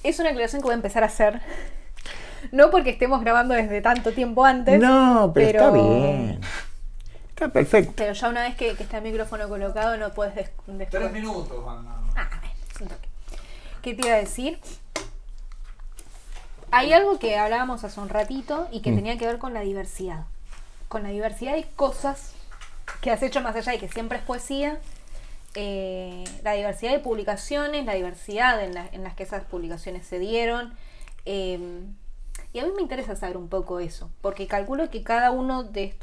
es una aclaración que voy a empezar a hacer. No porque estemos grabando desde tanto tiempo antes. No, pero está bien. Está perfecto. Pero ya una vez que está el micrófono colocado no puedes 3 minutos, van. Es un toque. ¿Qué te iba a decir? Hay algo que hablábamos hace un ratito y que tenía que ver con la diversidad. Con la diversidad de cosas que has hecho más allá de que siempre es poesía. La diversidad de publicaciones, la diversidad en las que esas publicaciones se dieron. Y a mí me interesa saber un poco eso, porque calculo que cada uno de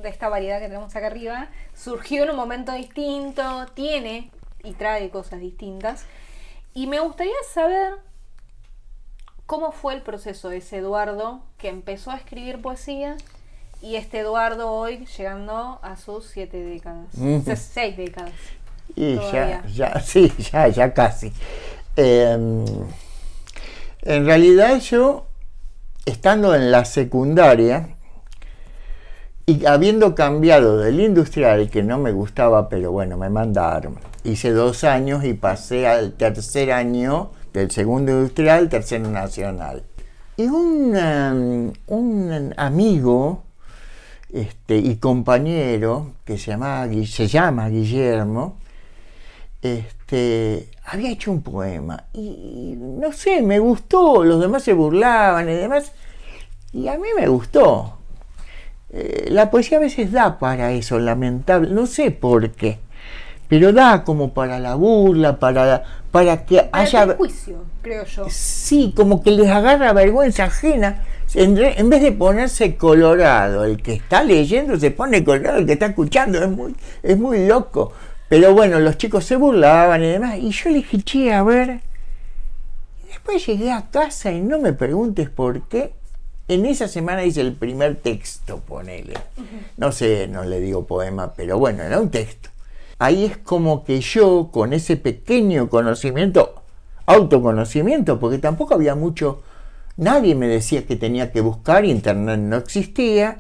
esta variedad que tenemos acá arriba surgió en un momento distinto, tiene y trae cosas distintas. Y me gustaría saber cómo fue el proceso de ese Eduardo que empezó a escribir poesía y este Eduardo hoy llegando a sus 7 décadas, 6 décadas. Y todavía. ya casi. En realidad yo, estando en la secundaria y habiendo cambiado del industrial, que no me gustaba, pero bueno, me mandaron. Hice 2 años y pasé al tercer año del segundo industrial, tercero nacional. Y un amigo y compañero que se llama Guillermo, había hecho un poema y no sé, me gustó, los demás se burlaban y demás, y a mí me gustó. La poesía a veces da para eso, lamentable, no sé por qué, pero da como para la burla, para que haya... el juicio, creo yo. Sí, como que les agarra vergüenza ajena. En vez de ponerse colorado, el que está leyendo se pone colorado, el que está escuchando, es muy loco. Pero bueno, los chicos se burlaban y demás, y yo le dije, che, a ver. Y después llegué a casa y no me preguntes por qué. En esa semana hice el primer texto, ponele. No sé, no le digo poema, pero bueno, era un texto. Ahí es como que yo, con ese pequeño conocimiento, autoconocimiento, porque tampoco había mucho, nadie me decía que tenía que buscar, internet no existía,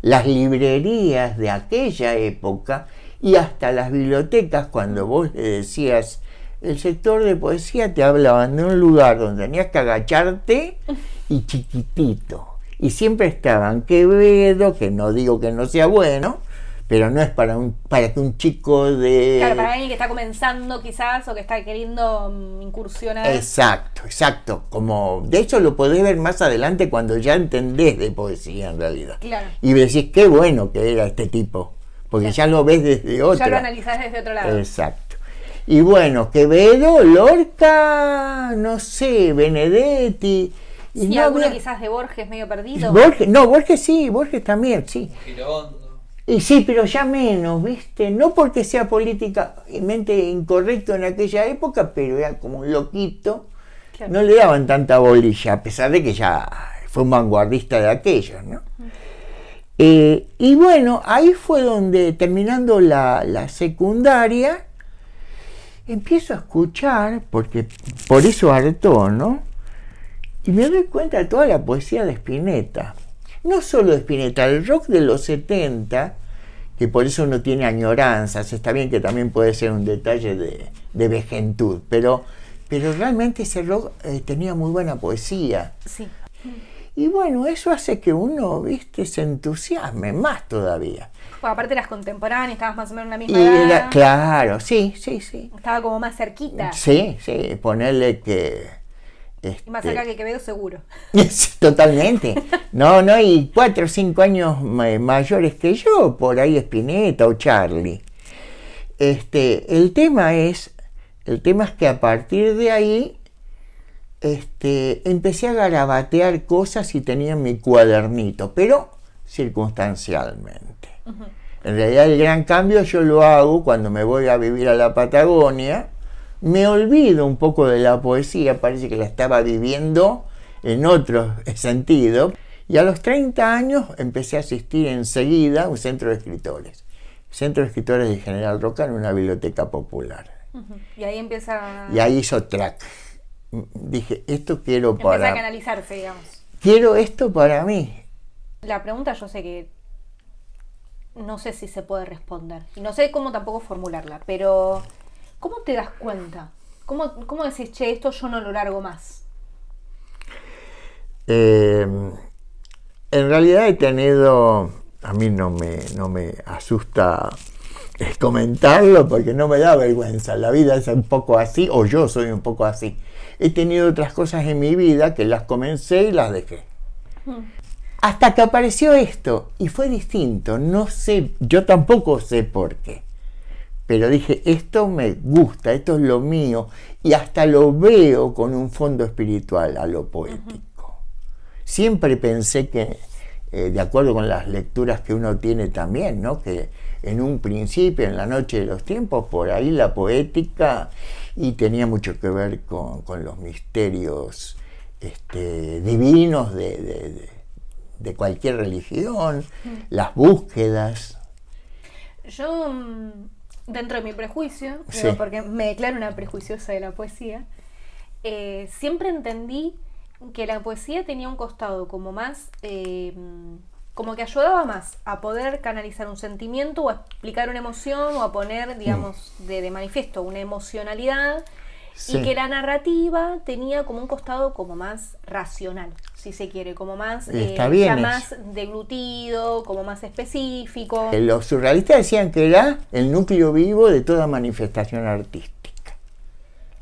las librerías de aquella época y hasta las bibliotecas, cuando vos le decías, el sector de poesía, te hablaban de un lugar donde tenías que agacharte y chiquitito. Y siempre estaban Quevedo, que no digo que no sea bueno, pero no es para que un chico de... Claro, para alguien que está comenzando quizás o que está queriendo incursionar. Exacto. Como, de hecho lo podés ver más adelante cuando ya entendés de poesía en realidad. Claro. Y decís, qué bueno que era este tipo, porque ya lo ves desde otro. Ya lo analizás desde otro lado. Exacto. Y bueno, Quevedo, Lorca, no sé, Benedetti. Y sí, no alguno había... quizás de Borges medio perdido. Borges sí, Borges también, sí. Girondo. Y sí, pero ya menos, ¿viste? No porque sea políticamente incorrecto en aquella época, pero era como un loquito. Claro. No le daban tanta bolilla, a pesar de que ya fue un vanguardista de aquellos, ¿no? Y bueno, ahí fue donde, terminando la secundaria, empiezo a escuchar, porque por eso hartó, ¿no? Y me doy cuenta de toda la poesía de Spinetta. No solo de Spinetta, el rock de los 70, que por eso uno tiene añoranzas, está bien que también puede ser un detalle de vejentud, pero realmente ese rock tenía muy buena poesía. Sí. Y bueno, eso hace que uno, viste, se entusiasme más todavía. Pues aparte eras contemporáneo, estabas más o menos en la misma edad. Claro, sí. Estaba como más cerquita. Sí, ponerle que... Y más cerca que Quevedo seguro. Totalmente. No, y 4 o 5 años mayores que yo, por ahí Spinetta o Charlie. El tema es que a partir de ahí empecé a garabatear cosas y tenía mi cuadernito, pero circunstancialmente. Uh-huh. En realidad el gran cambio yo lo hago cuando me voy a vivir a la Patagonia. Me olvido un poco de la poesía, parece que la estaba viviendo en otro sentido. Y a los 30 años empecé a asistir enseguida a un centro de escritores. Centro de Escritores de General Roca, en una biblioteca popular. Uh-huh. Y ahí empieza... Y ahí hizo track. Dije, esto quiero empieza para... a canalizarse, digamos. Quiero esto para mí. La pregunta yo sé que... No sé si se puede responder. Y no sé cómo tampoco formularla, pero... ¿Cómo te das cuenta ¿Cómo decís, che, esto yo no lo largo más? En realidad he tenido, a mí no me asusta comentarlo porque no me da vergüenza, la vida es un poco así, o yo soy un poco así. He tenido otras cosas en mi vida que las comencé y las dejé. Hasta que apareció esto, y fue distinto, no sé, yo tampoco sé por qué. Pero dije, esto me gusta, esto es lo mío, y hasta lo veo con un fondo espiritual a lo poético. Siempre pensé que, de acuerdo con las lecturas que uno tiene también, ¿no? Que en un principio, en la noche de los tiempos, por ahí la poética, y tenía mucho que ver con los misterios divinos de cualquier religión, las búsquedas. Yo, dentro de mi prejuicio, Sí. digo, porque me declaro una prejuiciosa de la poesía, siempre entendí que la poesía tenía un costado como más, como que ayudaba más a poder canalizar un sentimiento o a explicar una emoción o a poner, digamos, de manifiesto una emocionalidad. Sí. Y que la narrativa tenía como un costado como más racional, si se quiere, como más, Está bien ya eso. más deglutido, como más específico. Los surrealistas decían que era el núcleo vivo de toda manifestación artística.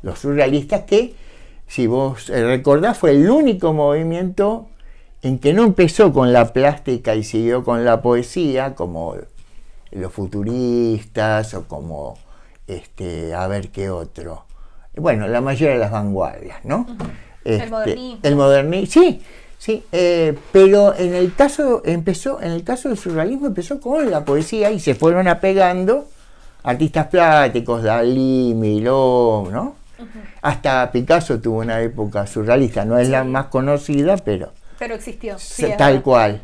Los surrealistas que, si vos recordás, fue el único movimiento en que no empezó con la plástica y siguió con la poesía, como los futuristas o como, a ver qué otro. Bueno, la mayoría de las vanguardias, ¿no? Uh-huh. El modernismo. El modernismo, sí, pero en el caso del surrealismo empezó con la poesía y se fueron apegando artistas plásticos, Dalí, Miró, ¿no? Uh-huh. Hasta Picasso tuvo una época surrealista, no es la más conocida, pero existió. Sí, tal cual.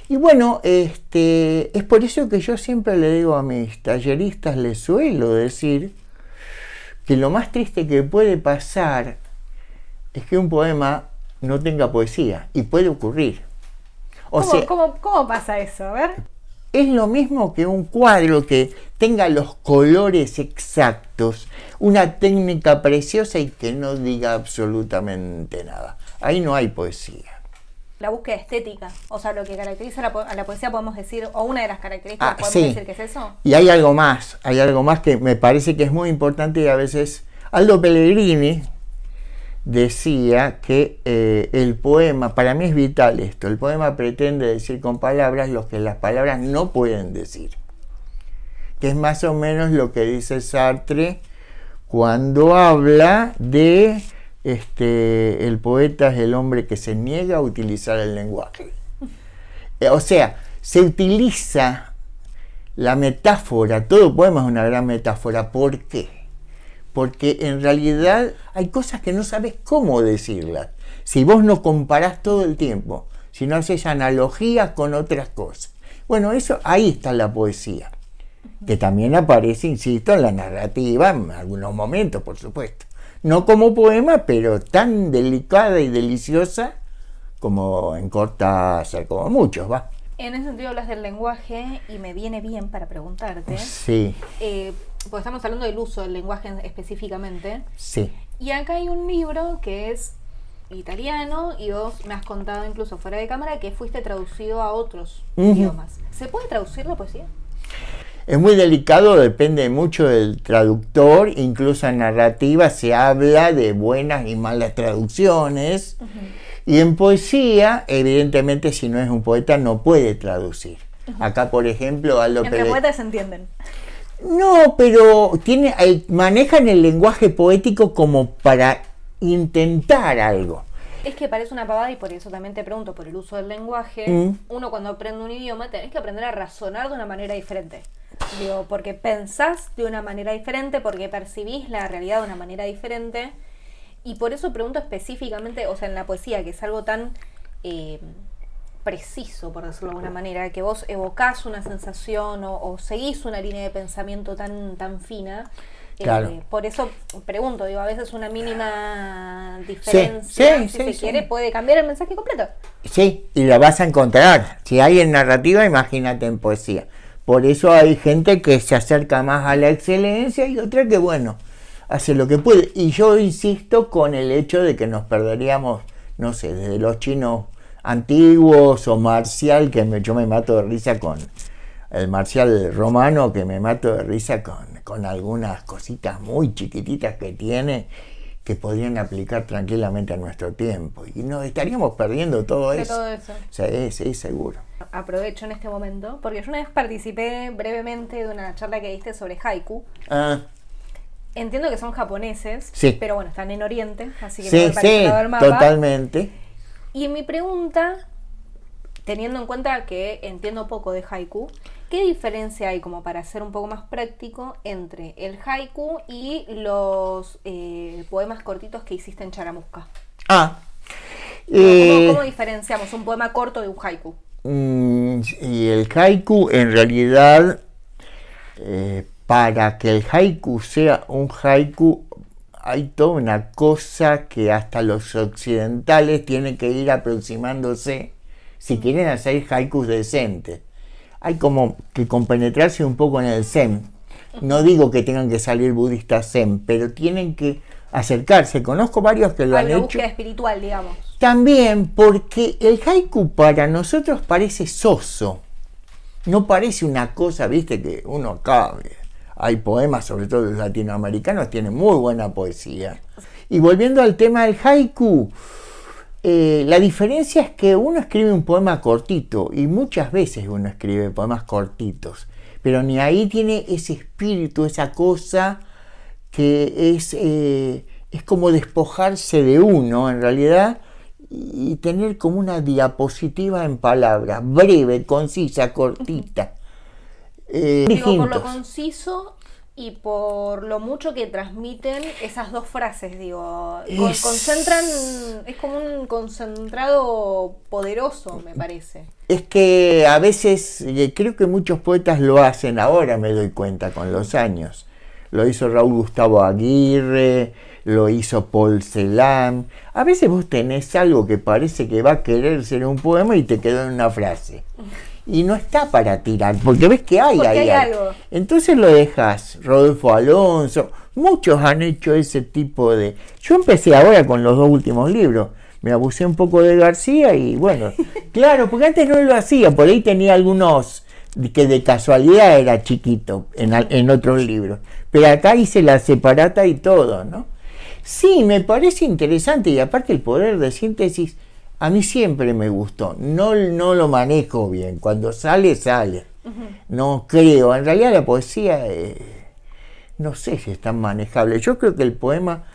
Y bueno, es por eso que yo siempre le digo a mis talleristas, les suelo decir que lo más triste que puede pasar es que un poema no tenga poesía, y puede ocurrir. ¿Cómo pasa eso? A ver. Es lo mismo que un cuadro que tenga los colores exactos, una técnica preciosa y que no diga absolutamente nada. Ahí no hay poesía. La búsqueda estética, o sea, lo que caracteriza a la poesía, podemos decir, o una de las características, podemos decir que es eso. Y hay algo más que me parece que es muy importante, y a veces Aldo Pellegrini decía que el poema, para mí es vital esto, el poema pretende decir con palabras lo que las palabras no pueden decir, que es más o menos lo que dice Sartre cuando habla de el poeta es el hombre que se niega a utilizar el lenguaje. O sea, se utiliza la metáfora, todo poema es una gran metáfora. ¿Por qué? Porque en realidad hay cosas que no sabes cómo decirlas. Si vos no comparás todo el tiempo, si no haces analogías con otras cosas. Bueno, eso, ahí está la poesía, que también aparece, insisto, en la narrativa, en algunos momentos, por supuesto. No como poema, pero tan delicada y deliciosa como en Cortázar, como muchos, ¿va? En ese sentido hablas del lenguaje y me viene bien para preguntarte. Sí. Porque estamos hablando del uso del lenguaje específicamente. Sí. Y acá hay un libro que es italiano y vos me has contado incluso fuera de cámara que fuiste traducido a otros idiomas. ¿Se puede traducir la poesía? Es muy delicado, depende mucho del traductor, incluso en narrativa se habla de buenas y malas traducciones, y en poesía, evidentemente, si no es un poeta, no puede traducir. Acá, por ejemplo, Aldo Entre poetas se entienden. No, pero manejan el lenguaje poético como para intentar algo. Es que parece una pavada y por eso también te pregunto por el uso del lenguaje. Uno cuando aprende un idioma tenés que aprender a razonar de una manera diferente. Digo, porque pensás de una manera diferente, porque percibís la realidad de una manera diferente. Y por eso pregunto específicamente, o sea, en la poesía, que es algo tan preciso, por decirlo de alguna manera, que vos evocás una sensación o seguís una línea de pensamiento tan fina. Claro. Por eso pregunto, digo, a veces una mínima diferencia, si se quiere, puede cambiar el mensaje completo. Sí, y la vas a encontrar. Si hay en narrativa, imagínate en poesía. Por eso hay gente que se acerca más a la excelencia y otra que, bueno, hace lo que puede. Y yo insisto con el hecho de que nos perderíamos, no sé, desde los chinos antiguos o Marcial, yo me mato de risa con el Marcial romano, que me mato de risa con algunas cositas muy chiquititas que tiene, que podrían aplicar tranquilamente a nuestro tiempo. Y nos estaríamos perdiendo todo eso. Todo eso. Sí, seguro. Aprovecho en este momento, porque yo una vez participé brevemente de una charla que diste sobre haiku. Entiendo que son japoneses, sí, pero bueno, están en Oriente, así que sí, no me parece sí, ver mapa. Totalmente. Y mi pregunta, teniendo en cuenta que entiendo poco de haiku, ¿qué diferencia hay, como para ser un poco más práctico, entre el haiku y los poemas cortitos que hiciste en Charamusca? ¿Cómo diferenciamos un poema corto de un haiku? Y el haiku, en realidad, para que el haiku sea un haiku, hay toda una cosa que hasta los occidentales tienen que ir aproximándose si quieren hacer haikus decentes. Hay como que compenetrarse un poco en el zen. No digo que tengan que salir budistas zen, pero tienen que acercarse. Conozco varios que lo han hecho. La búsqueda espiritual, digamos. También porque el haiku para nosotros parece soso. No parece una cosa, viste, que uno acá... Hay poemas, sobre todo los latinoamericanos, tienen muy buena poesía. Y volviendo al tema del haiku, la diferencia es que uno escribe un poema cortito, y muchas veces uno escribe poemas cortitos, pero ni ahí tiene ese espíritu, esa cosa que es como despojarse de uno, en realidad, y tener como una diapositiva en palabras, breve, concisa, cortita. Digo, por lo conciso y por lo mucho que transmiten esas dos frases, digo, concentran, es como un concentrado poderoso, me parece. Es que a veces, creo que muchos poetas lo hacen, ahora me doy cuenta con los años. Lo hizo Raúl Gustavo Aguirre, lo hizo Paul Celan. A veces vos tenés algo que parece que va a querer ser un poema y te quedó en una frase. Y no está para tirar, porque ves que hay algo. Entonces lo dejas. Rodolfo Alonso, muchos han hecho ese tipo de... Yo empecé ahora con los 2 últimos libros, me abusé un poco de García y bueno, claro, porque antes no lo hacía, por ahí tenía algunos que de casualidad era chiquito en otros libros, pero acá hice la separata y todo, ¿no? Sí, me parece interesante, y aparte el poder de síntesis a mí siempre me gustó. No lo manejo bien. Cuando sale, sale. No creo. En realidad la poesía, no sé si es tan manejable. Yo creo que el poema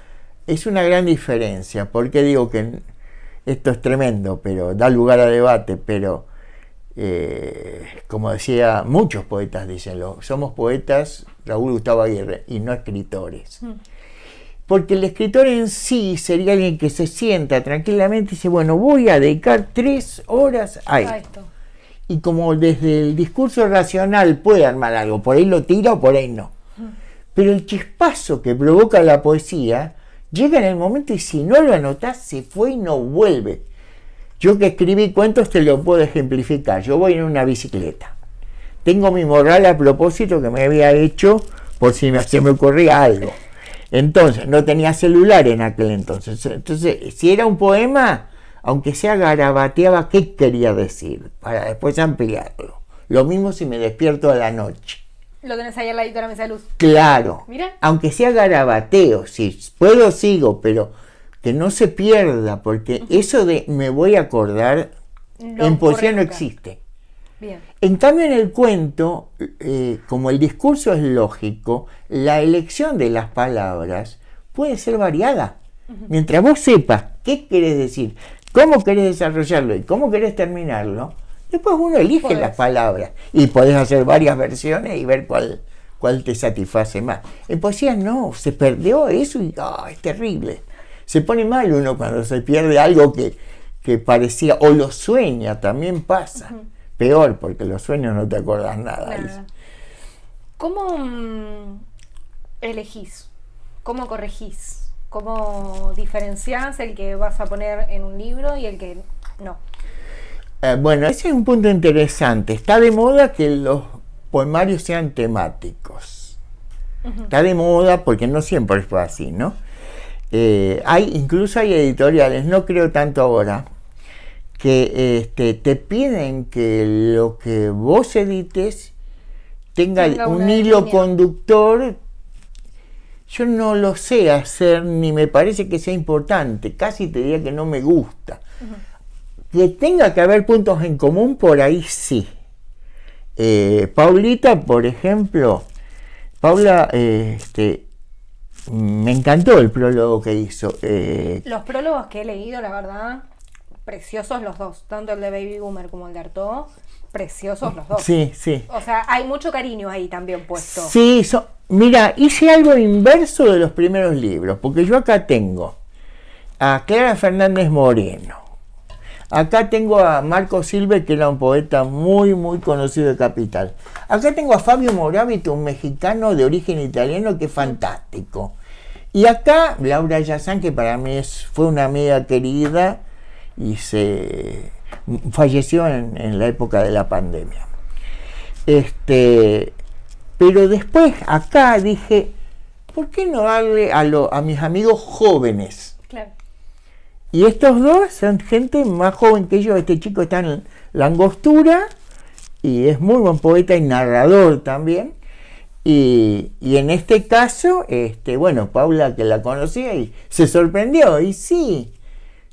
es una gran diferencia. Porque digo que esto es tremendo, pero da lugar a debate. Pero, como decía, muchos poetas dicen, somos poetas, Raúl Gustavo Aguirre, y no escritores. Porque el escritor en sí sería alguien que se sienta tranquilamente y dice, bueno, voy a dedicar 3 horas a esto. Y como desde el discurso racional puede armar algo, por ahí lo tira o por ahí no. Pero el chispazo que provoca la poesía llega en el momento y si no lo anotás, se fue y no vuelve. Yo que escribí cuentos te lo puedo ejemplificar. Yo voy en una bicicleta. Tengo mi morral a propósito que me había hecho por si se me ocurría algo. Entonces, no tenía celular en aquel entonces. Entonces, si era un poema, aunque sea garabateaba qué quería decir, para después ampliarlo. Lo mismo si me despierto a la noche. Lo tenés ahí al ladito de la mesa de luz. Claro. Mira. Aunque sea garabateo, si puedo sigo, pero que no se pierda, porque eso de me voy a acordar, en poesía no existe. Bien. En cambio en el cuento, como el discurso es lógico, la elección de las palabras puede ser variada. Mientras vos sepas qué querés decir, cómo querés desarrollarlo y cómo querés terminarlo, después uno elige las palabras y podés hacer varias versiones y ver cuál te satisface más. En poesía no, se perdió eso y es terrible. Se pone mal uno cuando se pierde algo que parecía, o lo sueña, también pasa. Peor, porque los sueños no te acordás nada. ¿Cómo elegís? ¿Cómo corregís? ¿Cómo diferenciás el que vas a poner en un libro y el que no? Bueno, ese es un punto interesante. Está de moda que los poemarios sean temáticos. Está de moda porque no siempre fue así, ¿no? Incluso hay editoriales, no creo tanto ahora, que te piden que lo que vos edites tenga un hilo línea conductor. Yo no lo sé hacer, ni me parece que sea importante, casi te diría que no me gusta. Que tenga que haber puntos en común, por ahí sí. Paulita, por ejemplo, Paula, me encantó el prólogo que hizo. Los prólogos que he leído, la verdad, preciosos los dos, tanto el de Baby Boomer como el de Artaud, preciosos los dos. Sí, sí. O sea, hay mucho cariño ahí también puesto. Sí, mira, hice algo inverso de los primeros libros, porque yo acá tengo a Clara Fernández Moreno, acá tengo a Marco Silve, que era un poeta muy, muy conocido de Capital, acá tengo a Fabio Moravito, un mexicano de origen italiano que es fantástico, y acá Laura Yazán, que para mí fue una amiga querida y falleció en la época de la pandemia. Pero después acá dije, ¿por qué no darle a mis amigos jóvenes? Claro. Y estos dos son gente más joven que yo. Este chico está en La Angostura y es muy buen poeta y narrador también. Y en este caso, bueno, Paula, que la conocía y se sorprendió. Y sí,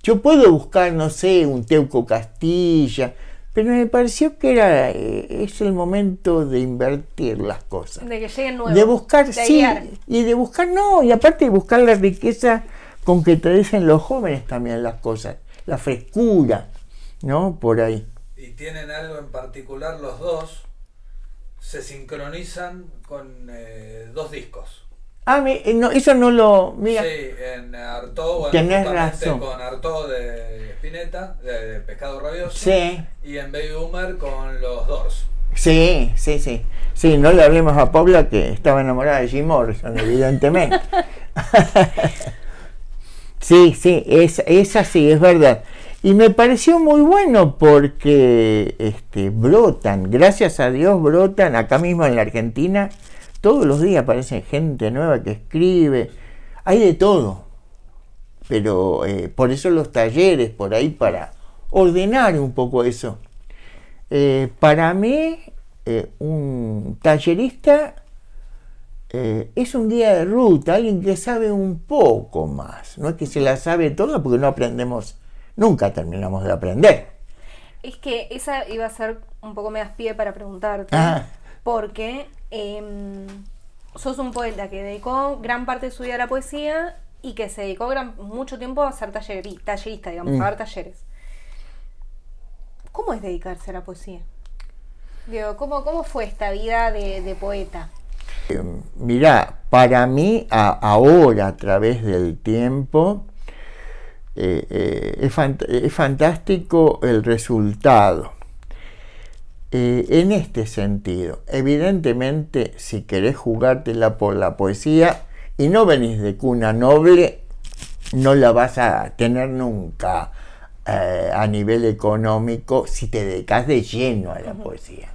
yo puedo buscar, no sé, un Teuco Castilla, pero me pareció que es el momento de invertir las cosas. De que lleguen nuevos. De buscar, de sí, guiar. y de buscar, no, y aparte de buscar la riqueza con que te dicen los jóvenes también las cosas, la frescura, ¿no? Por ahí. Y tienen algo en particular los dos, se sincronizan con dos discos. No, eso no lo... Mira, sí, en Artaud, bueno, tenés razón. con Artaud de Spinetta, de Pescado Rabioso, sí, y en Baby Boomer con los Doors. Sí, sí, sí. Sí, no le hablemos a Paula, que estaba enamorada de Jim Morrison, evidentemente. Sí, sí, es así, es verdad. Y me pareció muy bueno porque brotan, gracias a Dios brotan, acá mismo en la Argentina, todos los días aparece gente nueva que escribe, hay de todo. Pero por eso los talleres por ahí, para ordenar un poco eso. Para mí, un tallerista es un guía de ruta, alguien que sabe un poco más. No es que se la sabe toda, porque no aprendemos, nunca terminamos de aprender. Es que esa iba a ser un poco me das pie para preguntarte, porque sos un poeta que dedicó gran parte de su vida a la poesía y que se dedicó mucho tiempo a ser tallerista, digamos, a dar talleres. ¿Cómo es dedicarse a la poesía? Digo, ¿cómo fue esta vida de poeta? Mirá, para mí ahora, a través del tiempo, es fantástico el resultado. En este sentido, evidentemente, si querés jugártela por la poesía y no venís de cuna noble, no la vas a tener nunca a nivel económico si te dedicas de lleno a la poesía.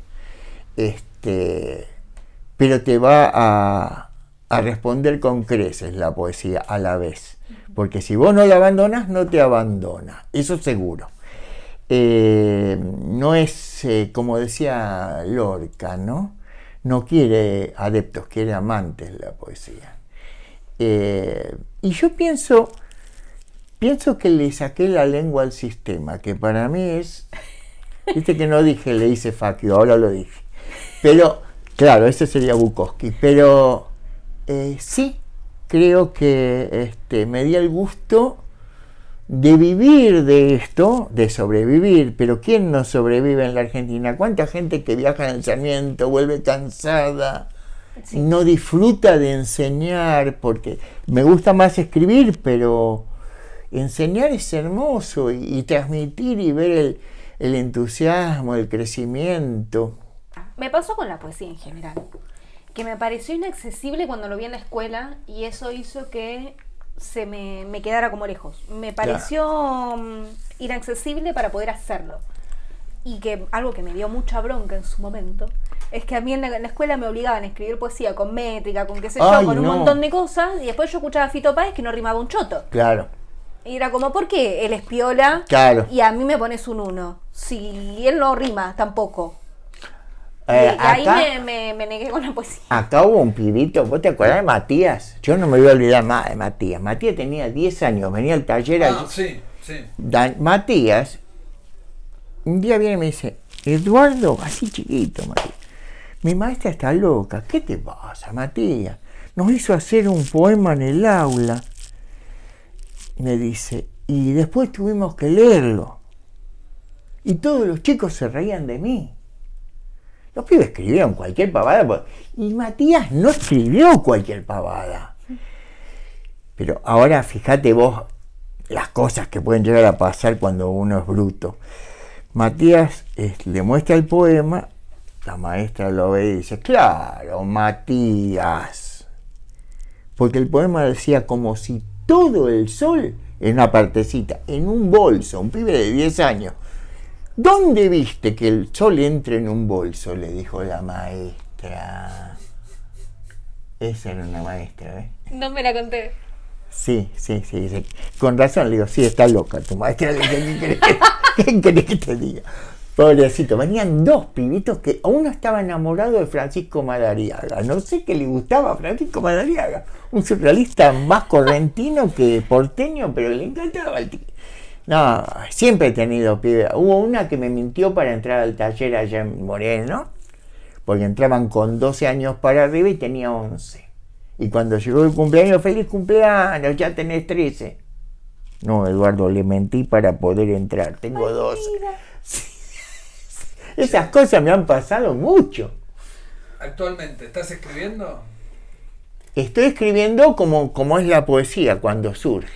Pero te va a responder con creces la poesía a la vez, porque si vos no la abandonás, no te abandona, eso seguro. No es, como decía Lorca, ¿no? No quiere adeptos, quiere amantes la poesía. Y yo pienso que le saqué la lengua al sistema, que para mí es... Viste que no dije le hice faquio, ahora lo dije. Pero, claro, ese sería Bukowski. Pero sí, creo que me di el gusto de vivir de esto, de sobrevivir. Pero ¿quién no sobrevive en la Argentina? ¿Cuánta gente que viaja en el Sarmiento vuelve cansada? Sí. No disfruta de enseñar, porque me gusta más escribir, pero enseñar es hermoso y transmitir y ver el entusiasmo, el crecimiento. Me pasó con la poesía en general, que me pareció inaccesible cuando lo vi en la escuela y eso hizo que se me quedara como lejos. Me pareció inaccesible para poder hacerlo. y que algo que me dio mucha bronca en su momento, es que a mí en la escuela me obligaban a escribir poesía con métrica, con qué sé yo, Ay, con un no. montón de cosas, y después yo escuchaba a Fito Páez que no rimaba un choto. Claro, Y era como, ¿por qué él es piola claro. y a mí me pones un 1? Si él no rima tampoco. Y ahí Acá, me negué con la poesía. acá hubo un pibito, ¿vos te acordás de Matías? Yo no me voy a olvidar más de Matías. Matías tenía 10 años, venía al taller allí. Sí. Matías, un día viene y me dice, Eduardo, así chiquito, Matías, mi maestra está loca, ¿qué te pasa, Matías? Nos hizo hacer un poema en el aula, me dice, y después tuvimos que leerlo. Y todos los chicos se reían de mí. Los pibes escribieron cualquier pavada, y Matías no escribió cualquier pavada. Pero ahora fíjate vos las cosas que pueden llegar a pasar cuando uno es bruto. Matías le muestra el poema, la maestra lo ve y dice, claro, Matías. Porque el poema decía como si todo el sol, en una partecita, en un bolso, un pibe de 10 años. ¿Dónde viste que el sol entre en un bolso?, le dijo la maestra. Esa era una maestra, ¿eh? No me la conté. Sí. Con razón le digo, sí, está loca tu maestra. ¿Qué querés que te diga? Pobrecito, venían dos pibitos que uno estaba enamorado de Francisco Madariaga. No sé qué le gustaba a Francisco Madariaga. Un surrealista más correntino que porteño, pero le encantaba el tío. No, siempre he tenido pibes. Hubo una que me mintió para entrar al taller allá en Moreno, porque entraban con 12 años para arriba y tenía 11. Y cuando llegó el cumpleaños, feliz cumpleaños, ya tenés 13. No, Eduardo, le mentí para poder entrar, tengo 12. Esas cosas me han pasado mucho. ¿Actualmente estás escribiendo? Estoy escribiendo como es la poesía cuando surge.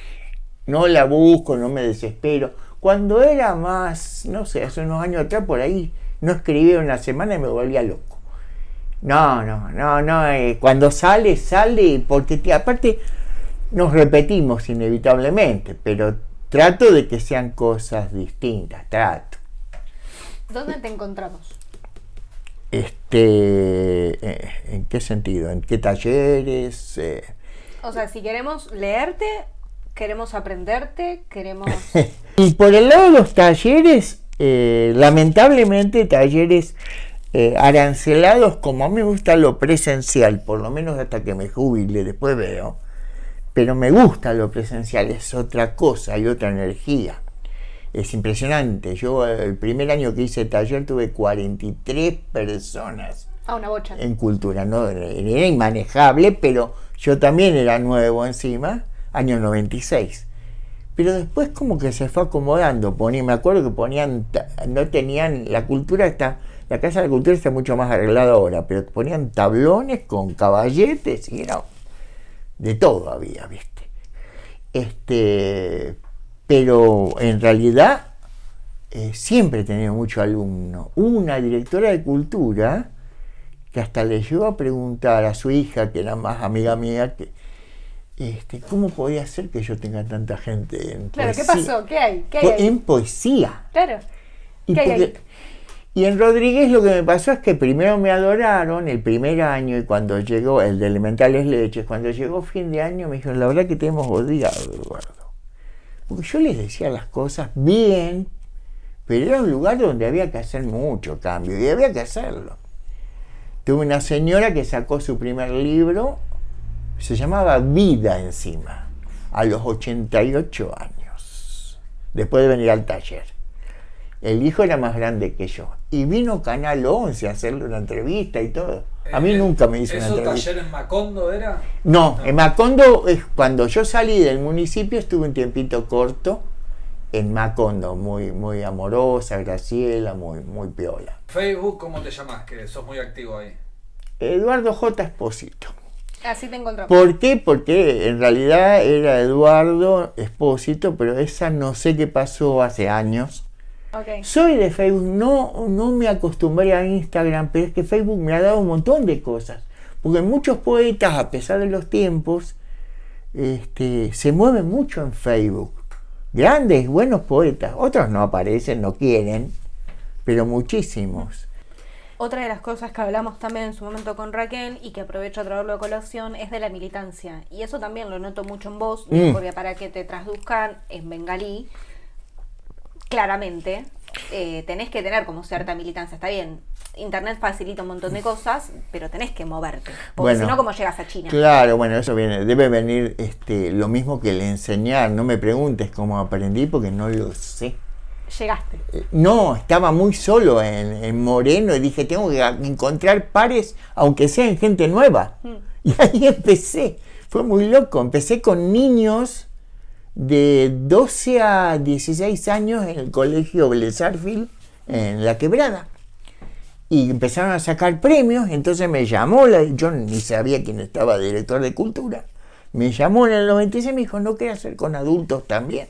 No la busco, no me desespero. Cuando era más, no sé, hace unos años atrás por ahí, no escribía una semana y me volvía loco. No, cuando sale, porque aparte nos repetimos inevitablemente, pero trato de que sean cosas distintas, trato. ¿Dónde te encontramos? ¿En qué sentido? ¿En qué talleres? O sea, si queremos leerte, queremos aprenderte, queremos... Y por el lado de los talleres, lamentablemente talleres arancelados, como a mí me gusta lo presencial, por lo menos hasta que me jubile, después veo, pero me gusta lo presencial, es otra cosa, hay otra energía. Es impresionante. Yo el primer año que hice taller tuve 43 personas. Una bocha. En cultura, ¿no? Era inmanejable, pero yo también era nuevo encima, año 96. Pero después como que se fue acomodando. Me acuerdo que ponían, no tenían, la Casa de la Cultura está mucho más arreglada ahora, pero ponían tablones con caballetes y era de todo había, ¿viste? Pero en realidad siempre he tenido mucho alumno. Una directora de cultura que hasta le llegó a preguntar a su hija, que era más amiga mía, que ¿cómo podía ser que yo tenga tanta gente en claro, poesía? ¿Qué pasó? ¿Qué hay? ¿Qué hay ahí? En poesía. Claro. ¿Qué hay ahí? Y en Rodríguez lo que me pasó es que primero me adoraron el primer año, y cuando llegó el de Elementales Leches, cuando llegó fin de año me dijeron, la verdad que te hemos odiado, Eduardo. Porque yo les decía las cosas bien, pero era un lugar donde había que hacer mucho cambio, y había que hacerlo. Tuve una señora que sacó su primer libro, se llamaba Vida encima, a los 88 años, después de venir al taller. El hijo era más grande que yo. Y vino Canal 11 a hacerle una entrevista y todo. A mí nunca me hizo una entrevista. ¿Eso taller en Macondo era? No, en Macondo, cuando yo salí del municipio, estuve un tiempito corto en Macondo. Muy amorosa, Graciela, muy piola. Facebook, ¿cómo te llamas? Que sos muy activo ahí. Eduardo J. Espósito. Así te encontramos. ¿Por qué? Porque en realidad era Eduardo Espósito, pero esa no sé qué pasó hace años. Okay. Soy de Facebook, no me acostumbré a Instagram, pero es que Facebook me ha dado un montón de cosas. Porque muchos poetas, a pesar de los tiempos, se mueven mucho en Facebook. Grandes, buenos poetas. Otros no aparecen, no quieren. pero muchísimos. Otra de las cosas que hablamos también en su momento con Raquel y que aprovecho a traerlo a colación es de la militancia. Y eso también lo noto mucho en vos, porque para que te traduzcan en bengalí, claramente tenés que tener como cierta militancia. Está bien, Internet facilita un montón de cosas, pero tenés que moverte. Porque si no, ¿cómo llegas a China? Claro, bueno, eso debe venir lo mismo que el enseñar. No me preguntes cómo aprendí porque no lo sé. Llegaste. No, estaba muy solo en Moreno y dije, tengo que encontrar pares, aunque sean gente nueva. Y ahí empecé. Fue muy loco. Empecé con niños de 12 a 16 años en el colegio Belezarfield, en La Quebrada. Y empezaron a sacar premios, entonces me llamó, yo ni sabía quién estaba director de cultura. Me llamó en el 96 y me dijo, ¿no querés hacer con adultos también?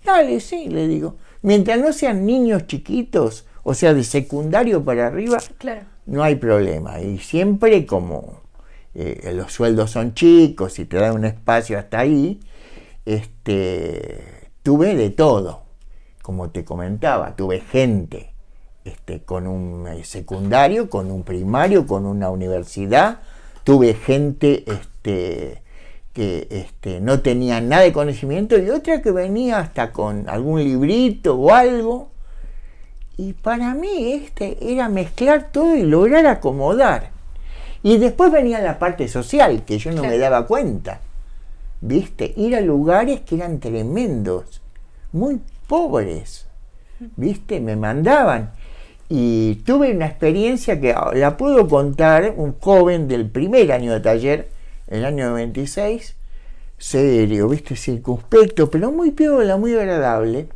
Dale, sí, le digo. Mientras no sean niños chiquitos, o sea, de secundario para arriba, claro, no hay problema. Y siempre como los sueldos son chicos y te dan un espacio hasta ahí, tuve de todo. Como te comentaba, tuve gente con un secundario, con un primario, con una universidad. Tuve gente que no tenía nada de conocimiento y otra que venía hasta con algún librito o algo. Y para mí era mezclar todo y lograr acomodar. Y después venía la parte social, que yo no me daba cuenta. ¿Viste? Ir a lugares que eran tremendos, muy pobres. ¿Viste? Me mandaban. Y tuve una experiencia que la puedo contar, un joven del primer año de taller, el año 96, serio, ¿viste? Circunspecto, pero muy piola, muy agradable.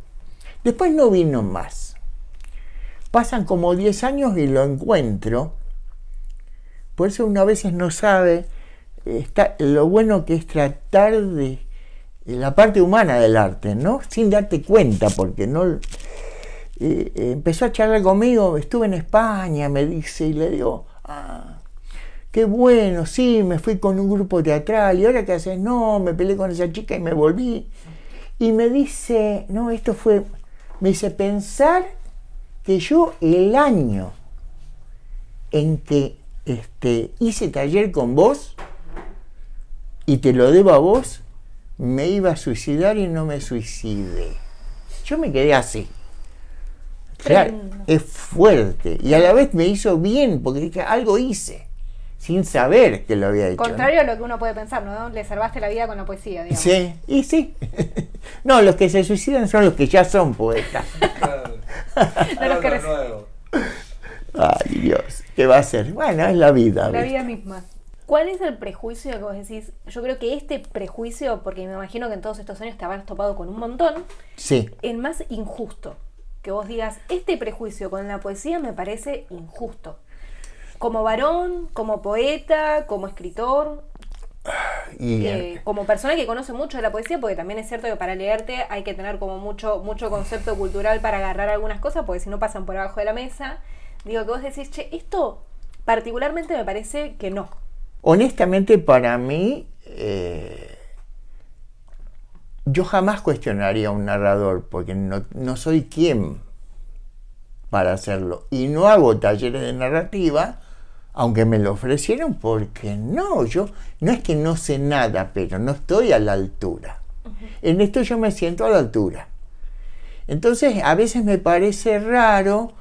Después no vino más. Pasan como 10 años y lo encuentro. Por eso uno a veces no sabe lo bueno que es tratar de la parte humana del arte, ¿no? Sin darte cuenta, porque no... empezó a charlar conmigo, estuve en España, me dice, y le digo, qué bueno, sí, me fui con un grupo teatral, ¿y ahora qué haces? No, me peleé con esa chica y me volví. Y me dice, no, me dice, pensar que yo el año en que hice taller con vos, y te lo debo a vos, me iba a suicidar y no me suicidé. Yo me quedé así. Claro, es fuerte y a la vez me hizo bien porque dije, algo hice sin saber que lo había hecho. Contrario, ¿no? A lo que uno puede pensar, ¿no? Le salvaste la vida con la poesía, digamos. Sí, y sí. No, los que se suicidan son los que ya son poetas. Claro. No los que nuevo. Ay, Dios, ¿qué va a ser? Bueno, es la vida. La ¿ves? vida misma. ¿Cuál es el prejuicio que vos decís? Yo creo que este prejuicio, porque me imagino que en todos estos años te habrás topado con un montón, sí, el más injusto. Que vos digas, este prejuicio con la poesía me parece injusto. Como varón, como poeta, como escritor, como persona que conoce mucho de la poesía, porque también es cierto que para leerte hay que tener como mucho concepto cultural para agarrar algunas cosas, porque si no pasan por abajo de la mesa. Digo, que vos decís, che, esto particularmente me parece que no. Honestamente, para mí, yo jamás cuestionaría a un narrador, porque no soy quien para hacerlo. Y no hago talleres de narrativa, aunque me lo ofrecieron, porque no es que no sé nada, pero no estoy a la altura. Uh-huh. En esto yo me siento a la altura. Entonces, a veces me parece raro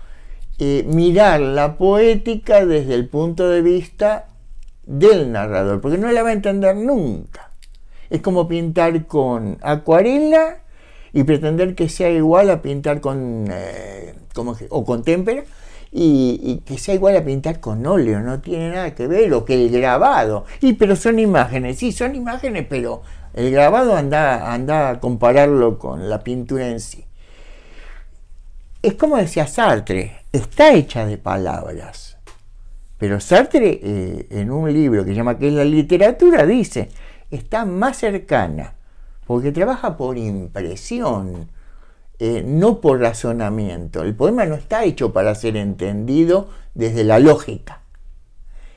mirar la poética desde el punto de vista del narrador, porque no la va a entender nunca. Es como pintar con acuarela y pretender que sea igual a pintar con o con témpera y que sea igual a pintar con óleo, no tiene nada que ver, o que el grabado. Pero son imágenes, sí, son imágenes, pero el grabado anda a compararlo con la pintura en sí. Es como decía Sartre, está hecha de palabras. Pero Sartre, en un libro que se llama ¿Qué es la literatura?, dice, está más cercana, porque trabaja por impresión, no por razonamiento. El poema no está hecho para ser entendido desde la lógica.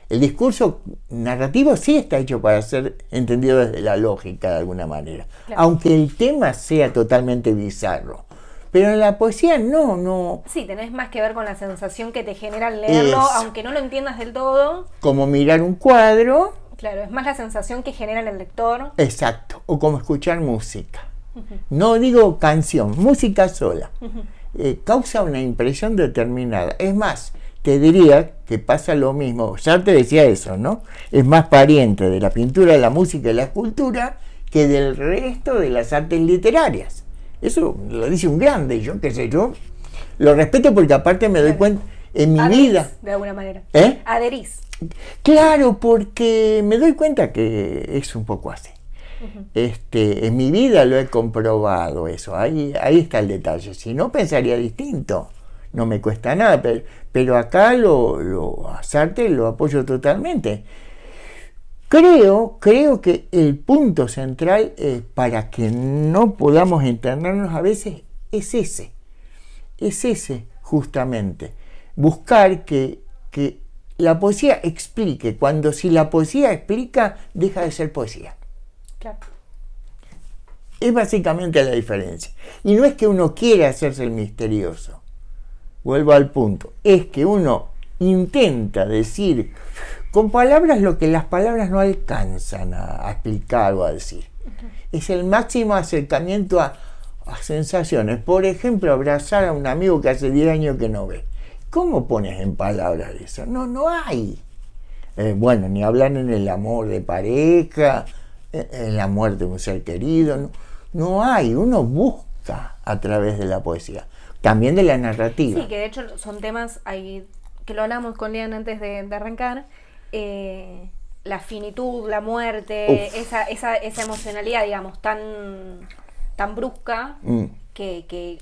El discurso narrativo sí está hecho para ser entendido desde la lógica de alguna manera, claro, aunque el tema sea totalmente bizarro. Pero en la poesía no. Sí, tenés más que ver con la sensación que te genera al leerlo, aunque no lo entiendas del todo. Como mirar un cuadro. Claro, es más la sensación que genera en el lector. Exacto, o como escuchar música. No digo canción, música sola. Causa una impresión determinada. Es más, te diría que pasa lo mismo. Sartre decía eso, ¿no? Es más pariente de la pintura, la música y la escultura que del resto de las artes literarias. Eso lo dice un grande, yo qué sé, yo lo respeto porque aparte me doy cuenta en mi vida. De alguna manera. Adherís. Claro, porque me doy cuenta que es un poco así. En mi vida lo he comprobado eso, ahí está el detalle. Si no, pensaría distinto, no me cuesta nada, pero acá a Sartre lo apoyo totalmente. Creo que el punto central para que no podamos entendernos a veces es ese justamente, buscar que la poesía explique, cuando si la poesía explica, deja de ser poesía. Claro. Es básicamente la diferencia. Y no es que uno quiera hacerse el misterioso, vuelvo al punto, es que uno intenta decir con palabras lo que las palabras no alcanzan a explicar o a decir. Es el máximo acercamiento a sensaciones. Por ejemplo, abrazar a un amigo que hace 10 años que no ve. ¿Cómo pones en palabras eso? No hay. Bueno, ni hablar en el amor de pareja, en la muerte de un ser querido. No hay. Uno busca a través de la poesía. También de la narrativa. Sí, que de hecho son temas ahí, que lo hablamos con Lean antes de arrancar. La finitud, la muerte, esa emocionalidad, digamos, tan brusca que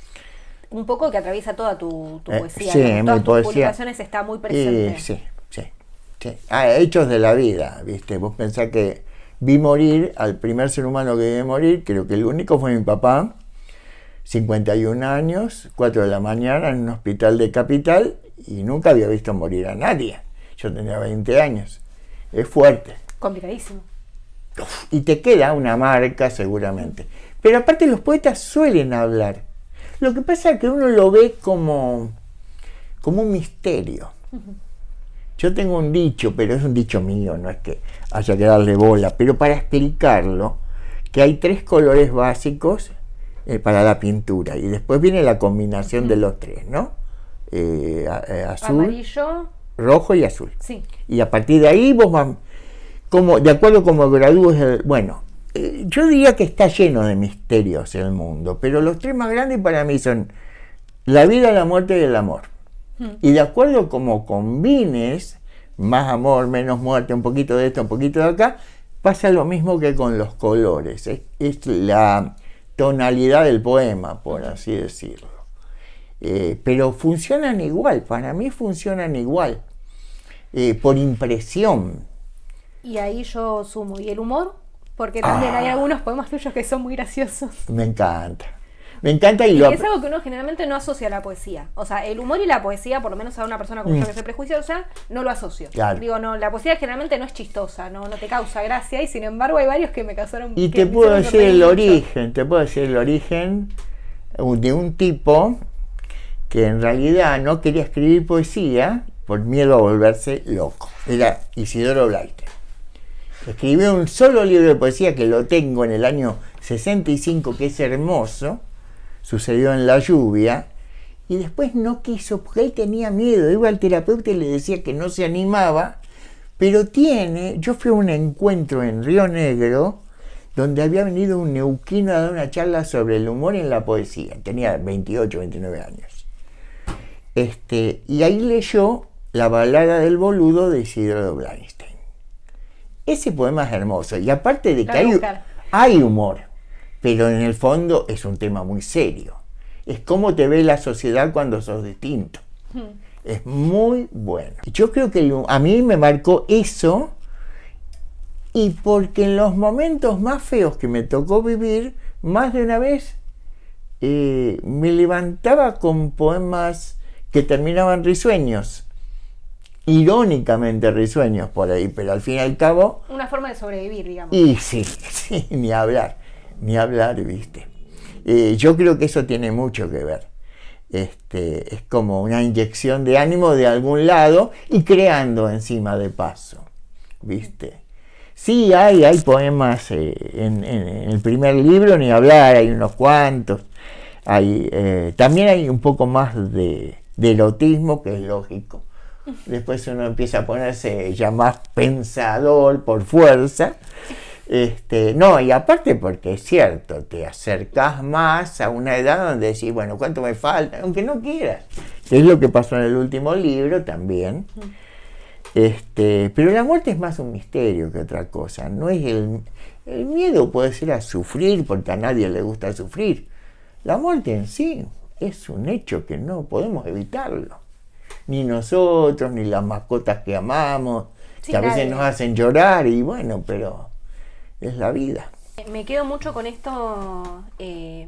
un poco que atraviesa toda tu poesía. Sí, en todas tus poesía, publicaciones está muy presente. Sí. Hechos de la vida, ¿viste? Vos pensás que vi morir al primer ser humano que vi morir, creo que el único fue mi papá, 51 años, 4 de la mañana en un hospital de Capital, y nunca había visto morir a nadie. Yo tenía 20 años. Es fuerte. Complicadísimo. Y te queda una marca seguramente. Pero aparte los poetas suelen hablar. Lo que pasa es que uno lo ve como un misterio. Yo tengo un dicho, pero es un dicho mío, no es que haya que darle bola. Pero para explicarlo, que hay 3 colores básicos para la pintura. Y después viene la combinación de los 3, ¿no? Azul, amarillo, rojo y azul. Sí. Y a partir de ahí vos vas, de acuerdo como gradúes, yo diría que está lleno de misterios el mundo, pero los 3 más grandes para mí son la vida, la muerte y el amor. Y de acuerdo como combines, más amor, menos muerte, un poquito de esto, un poquito de acá, pasa lo mismo que con los colores. Es la tonalidad del poema, por así decirlo. Pero funcionan igual, para mí funcionan igual. Por impresión. Y ahí yo sumo, ¿y el humor? Porque también hay algunos poemas tuyos que son muy graciosos. Me encanta y es algo que uno generalmente no asocia a la poesía. O sea, el humor y la poesía, por lo menos a una persona como yo que soy prejuiciosa, no lo asocio. Claro. Digo, no, la poesía generalmente no es chistosa, no te causa gracia, y sin embargo hay varios que me causaron. Y te puedo decir el origen de un tipo que en realidad no quería escribir poesía por miedo a volverse loco. Era Isidoro Blaiter. Escribió un solo libro de poesía que lo tengo en el año 65, que es hermoso, sucedió en La lluvia, y después no quiso, porque él tenía miedo, iba al terapeuta y le decía que no se animaba, pero yo fui a un encuentro en Río Negro, donde había venido un neuquino a dar una charla sobre el humor en la poesía, tenía 28, 29 años. Y ahí leyó La balada del boludo de Isidoro Blainstein. Ese poema es hermoso, y aparte de que hay humor, pero en el fondo es un tema muy serio. Es cómo te ve la sociedad cuando sos distinto. Es muy bueno. Yo creo que a mí me marcó eso, y porque en los momentos más feos que me tocó vivir, más de una vez me levantaba con poemas que terminaban risueños. Irónicamente risueños por ahí, pero al fin y al cabo... Una forma de sobrevivir, digamos. Y sí, ni hablar, ¿viste? Yo creo que eso tiene mucho que ver. es como una inyección de ánimo de algún lado y creando encima de paso, ¿viste? Sí, hay poemas en el primer libro, ni hablar, hay unos cuantos. También hay un poco más de erotismo, que es lógico. Después uno empieza a ponerse ya más pensador por fuerza. No, y aparte porque es cierto, te acercás más a una edad donde decís, bueno, ¿cuánto me falta? Aunque no quieras. Es lo que pasó en el último libro también. Pero la muerte es más un misterio que otra cosa. No es el miedo puede ser a sufrir, porque a nadie le gusta sufrir. La muerte en sí es un hecho que no podemos evitarlo. Ni nosotros, ni las mascotas que amamos, Sí, que a veces nadie. nos hacen llorar, y bueno, pero es la vida. Me quedo mucho con esto de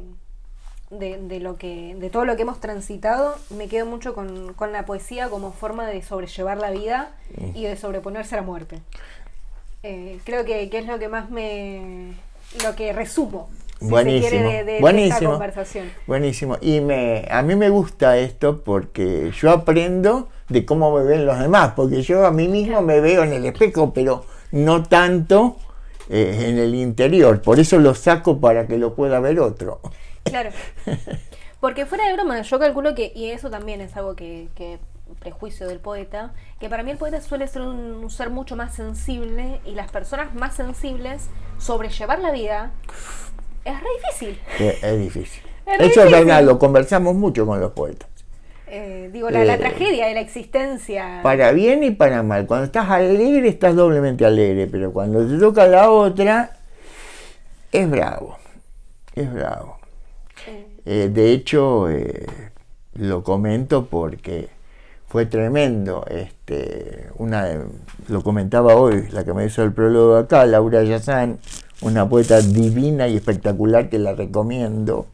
todo lo que hemos transitado. Me quedo mucho con la poesía como forma de sobrellevar la vida y de sobreponerse a la muerte. Creo que es lo que más lo que resumo, si Buenísimo, se quiere, de esta buenísimo, conversación. buenísimo. Y a mí me gusta esto porque yo aprendo de cómo me ven los demás, porque yo a mí mismo me veo en el espejo, pero no tanto en el interior. Por eso lo saco para que lo pueda ver otro. Claro. Porque fuera de broma, yo calculo que, y eso también es algo que prejuicio del poeta, que para mí el poeta suele ser un ser mucho más sensible, y las personas más sensibles, sobrellevar la vida es re difícil. Es difícil. Es re Eso es difícil. verdad, lo conversamos mucho con los poetas. La tragedia de la existencia. Para bien y para mal. Cuando estás alegre, estás doblemente alegre, pero cuando te toca la otra, es bravo. Es bravo. De hecho, lo comento porque fue tremendo. Lo comentaba hoy, la que me hizo el prólogo acá, Laura Yazán, una poeta divina y espectacular que la recomiendo.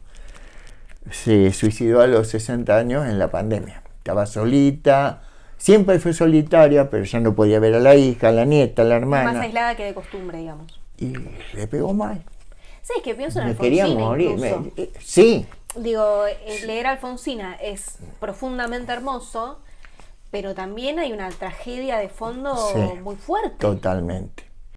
Se suicidó a los 60 años en la pandemia. Estaba solita, siempre fue solitaria, pero ya no podía ver a la hija, a la nieta, a la hermana. Más aislada que de costumbre, digamos. Y le pegó mal. Sí, es que pienso en Me quería Alfonsina morir. incluso. Sí. Digo, leer a Alfonsina es profundamente hermoso, pero también hay una tragedia de fondo Sí, muy fuerte. totalmente.